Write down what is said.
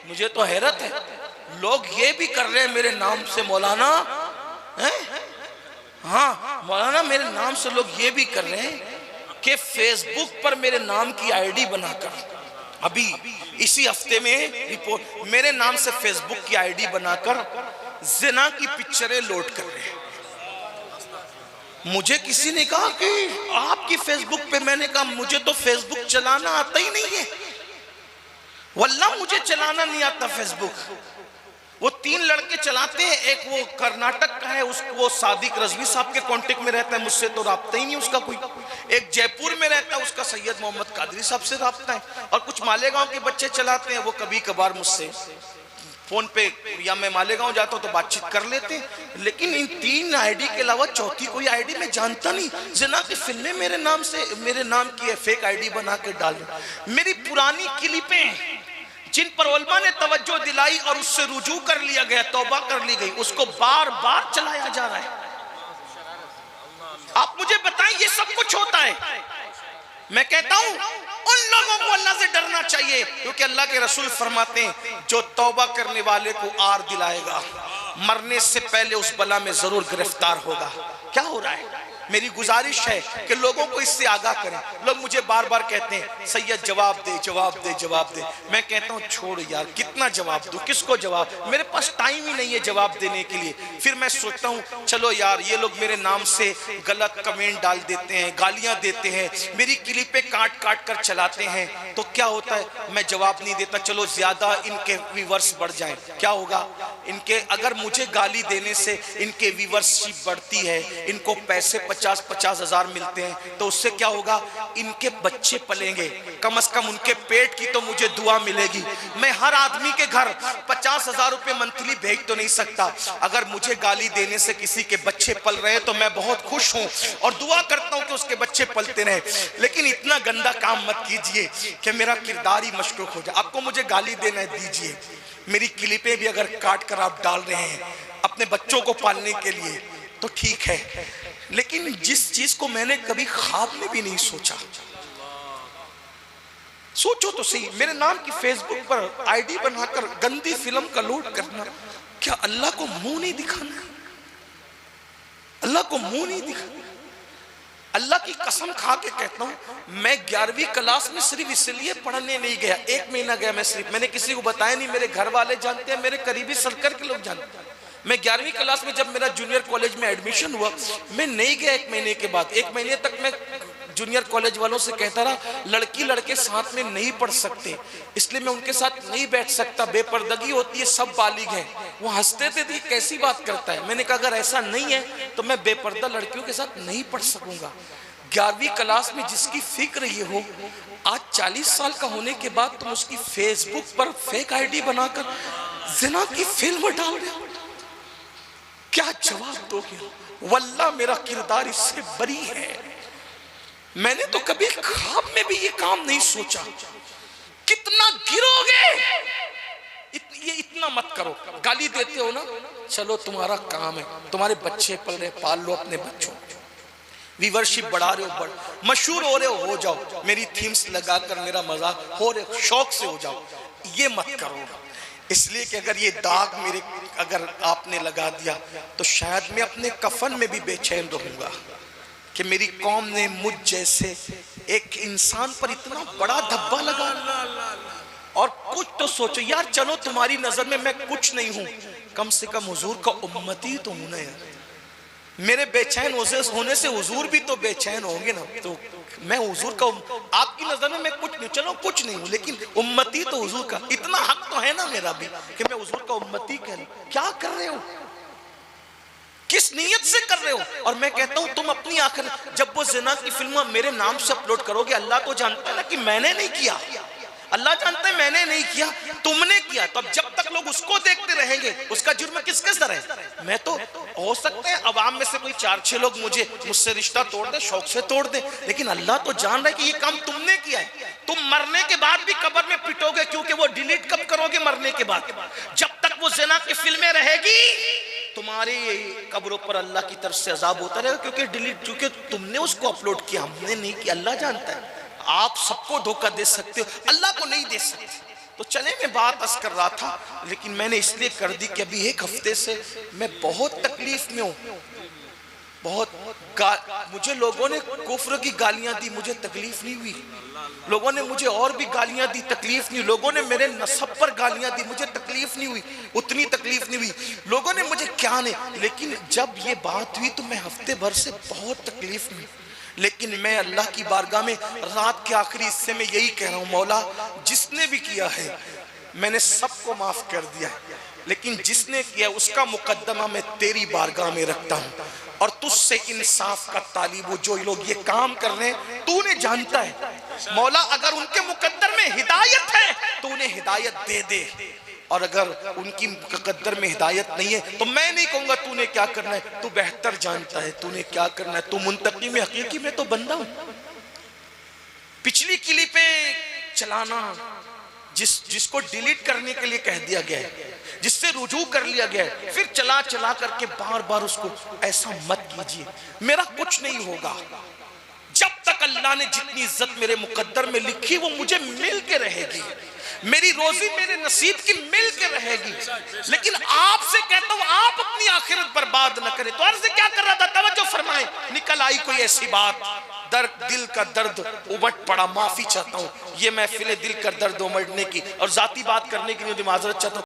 मुझे तो हैरत है, लोग ये भी कर रहे हैं मेरे नाम से मौलाना, हाँ मौलाना मेरे नाम से लोग ये भी कर रहे हैं कि फेसबुक पर मेरे नाम की आईडी बनाकर, अभी इसी हफ्ते में रिपोर्ट, मेरे नाम से फेसबुक की आईडी बनाकर जिना की पिक्चरें लोड कर रहे हैं। मुझे किसी ने कहा कि आपकी फेसबुक पे, मैंने कहा मुझे तो फेसबुक चलाना आता ही नहीं है, वल्लाह मुझे चलाना नहीं आता फेसबुक। वो 3 लड़के चलाते हैं, एक वो कर्नाटक का है, वो सादिक रजवी साहब के कांटेक्ट में रहता है, मुझसे तो राब्ता ही नहीं उसका कोई। एक जयपुर में रहता है, उसका सैयद मोहम्मद कादरी साहब से राब्ता है। और कुछ मालेगांव के बच्चे चलाते हैं, वो कभी कभार मुझसे फोन पे, या मैं मालेगांव जाता हूं तो बातचीत कर लेते हैं। लेकिन इन 3 आईडी के अलावा चौथी कोई आईडी मैं जानता नहीं। जिना की फिल्में मेरे नाम से, मेरे नाम की फेक आईडी बना के डाल रहे। मेरी पुरानी क्लिपें जिन पर उलमा ने तवज्जो दिलाई और उससे रुजू कर लिया गया, तौबा कर ली गई, उसको बार बार चलाया जा रहा है। आप मुझे बताएं, ये सब कुछ होता है। मैं कहता हूं उन लोगों को अल्लाह से डरना चाहिए, क्योंकि अल्लाह के रसूल फरमाते हैं जो तौबा करने वाले को आर दिलाएगा, मरने से पहले उस बला में जरूर गिरफ्तार होगा। क्या हो रहा है? मेरी गुजारिश है कि लोगों को इससे आगाह करें। लोग मुझे बार बार कहते हैं सैयद जवाब दे, जवाब दे, जवाब दे। मैं कहता हूँ छोड़ यार, कितना जवाब दूं, किसको जवाब, मेरे पास टाइम ही नहीं है जवाब देने के लिए। फिर मैं सोचता हूँ चलो यार, ये लोग मेरे नाम से गलत कमेंट डाल देते हैं, गालियां देते हैं, मेरी क्लिपें काट काट कर चलाते हैं, तो क्या होता है, मैं जवाब नहीं देता। चलो ज्यादा इनके व्यूवर्स बढ़ जाएं, क्या होगा, इनके अगर मुझे गाली देने से इनके व्यूवरशिप बढ़ती है, इनको पैसे 50-50 हजार मिलते हैं, तो उससे क्या होगा, इनके बच्चे पलेंगे, कम से कम उनके पेट की तो मुझे दुआ मिलेगी। मैं हर आदमी के घर 50,000 रुपए मंथली भेज तो नहीं सकता, अगर मुझे गाली देने से किसी के बच्चे पल रहे हैं तो मैं बहुत खुश हूं और दुआ करता हूं कि उसके बच्चे पलते रहे। लेकिन इतना गंदा काम मत कीजिए कि मेरा किरदार ही मशकूक हो जाए। आपको मुझे गाली देना दीजिए, मेरी क्लिपें भी अगर काट कर आप डाल रहे हैं अपने बच्चों को पालने के लिए तो ठीक है, लेकिन जिस चीज को मैंने कभी ख्वाब में भी नहीं सोचा, सोचो तो सही, मेरे नाम की फेसबुक पर आईडी बनाकर गंदी फिल्म का लोड करना, क्या अल्लाह को मुंह नहीं दिखाना? अल्लाह को मुंह नहीं दिखाना? अल्लाह की कसम खा के कहता हूं, मैं 11वीं क्लास में सिर्फ इसलिए पढ़ने नहीं गया, 1 महीना गया मैं सिर्फ, मैंने किसी को बताया नहीं, मेरे घर वाले जानते हैं, मेरे करीबी सर्कल के लोग जानते हैं। मैं 11वीं क्लास में जब मेरा जूनियर कॉलेज में एडमिशन हुआ, मैं नहीं गया 1 महीने के बाद। 1 महीने तक मैं जूनियर कॉलेज वालों से कहता रहा लड़की लड़के साथ में नहीं पढ़ सकते, इसलिए मैं उनके साथ नहीं बैठ सकता, बेपर्दगी होती है, सब बालिग हैं। वो हंसते थे, कैसी बात करता है। मैंने कहा अगर ऐसा नहीं है तो मैं बेपर्दा लड़कियों के साथ नहीं पढ़ सकूंगा। 11वीं क्लास में जिसकी फिक्र ये हो, आज 40 साल का होने के बाद तुम उसकी फेसबुक पर फेक आईडी बनाकर जिना की फिल्म डाल रहे हो, क्या जवाब दोगे? वल्लाह मेरा किरदार इससे बरी है। मैंने तो कभी ख्वाब में भी ये काम नहीं सोचा। कितना गिरोगे, ये इतना मत करो। गाली देते हो ना, चलो तुम्हारा काम है, तुम्हारे बच्चे पल रहे, पाल लो अपने बच्चों, व्यूवरशिप बढ़ा रहे हो, मशहूर हो रहे हो जाओ, मेरी थीम्स लगाकर मेरा मजाक हो रहे, शौक से हो जाओ, ये मत करो। इसलिए कि अगर ये दाग मेरे अगर आपने लगा दिया तो शायद मैं अपने कफन में भी बेचैन रहूंगा कि मेरी कौम ने मुझ जैसे एक इंसान पर इतना बड़ा धब्बा लगा। और कुछ तो सोचो यार, चलो तुम्हारी नजर में मैं कुछ नहीं हूं, कम से कम हुजूर का उम्मती तो हूं ना यार। मेरे बेचैन होने से हुजूर भी तो बेचैन होंगे ना, तो मैं हुजूर का, आपकी नजर में मैं कुछ नहीं, चलो कुछ नहीं हूं, लेकिन उम्मती तो हुजूर का, इतना हक तो है ना मेरा भी कि मैं हुजूर का उम्मती कह रहा हूं। क्या कर रहे हो, किस नीयत से कर रहे हो? और मैं कहता हूं तुम अपनी आखिर, जब वो जिना की फिल्म मेरे नाम से अपलोड करोगे, अल्लाह तो जानता है ना कि मैंने नहीं किया, अल्लाह जानता है मैंने नहीं किया, तुमने किया। तो अब जब तक लोग उसको देखते रहेंगे, उसका जुर्म किसके सर है? मैं तो, हो सकता है अवाम में से कोई 4-6 लोग मुझसे रिश्ता तोड़ दे, शौक से तोड़ दे, लेकिन अल्लाह तो जान रहा है कि ये काम तुमने किया है। तुम मरने के बाद भी कब्र में पिटोगे, क्योंकि वो डिलीट कब करोगे? मरने के बाद। जब तक वो जिना की फिल्में रहेगी, तुम्हारी कब्रों पर अल्लाह की तरफ से अजाब होता रहेगा, क्योंकि डिलीट, क्योंकि तुमने उसको अपलोड किया, हमने नहीं किया। अल्लाह जानता है, आप सबको धोखा दे सकते हो, अल्लाह को नहीं दे सकते। तो चले, मैं बात अर्ज कर रहा था, लेकिन मैंने इसलिए कर दी कि अभी एक हफ्ते से मैं बहुत तकलीफ में हूं। मुझे लोगों ने कुफ्र की गालियां दी, मुझे तकलीफ नहीं हुई। लोगों ने मुझे और भी गालियां दी, तकलीफ नहीं। लोगों ने मेरे नसब पर गालियां दी, मुझे तकलीफ नहीं हुई, उतनी तकलीफ नहीं हुई। लोगों ने मुझे क्या नहीं, लेकिन जब ये बात हुई तो मैं हफ्ते भर से बहुत तकलीफ में। लेकिन मैं अल्लाह की बारगाह में रात के आखिरी हिस्से में यही कह रहा हूं, मौला जिसने भी किया है मैंने सबको माफ कर दिया, लेकिन जिसने किया उसका मुकद्दमा मैं तेरी बारगाह में रखता हूं और तुझसे इंसाफ का तालिब हूं। जो लोग ये काम कर रहे हैं तूने जानता है मौला, अगर उनके मुकद्दर में हिदायत है तो उन्हें हिदायत दे दे, और अगर उनकी मुकद्दर में हिदायत नहीं है तो मैं नहीं कहूंगा तूने क्या करना है, तू बेहतर जानता है तूने क्या करना है। तू मुंतकी में हकीकी में तो बंदा हूं। पिछली क्लिपें चलाना, जिसको डिलीट करने के लिए कह दिया गया है, जिससे रुजू कर लिया गया है, फिर चला चला करके बार बार उसको, ऐसा मत कीजिए। मेरा कुछ नहीं होगा जब तक अल्लाह ने जितनी इज्जत मेरे मुकद्दर में लिखी वो मुझे मिल के रहेगी, मेरी रोजी मेरे नसीब की मिल के रहेगी। लेकिन आपसे कहता हूं आप अपनी आखिरत बर्बाद न करें। तो अर्ज़ क्या कर रहा था, तवज्जो फरमाएं। निकल आई कोई ऐसी बात, दिल का दर्द उमट पड़ा, माफी चाहता हूं। ये महफिल दिल का दर्द उमटने की और जाती बात करने की माजरत चाहता हूं।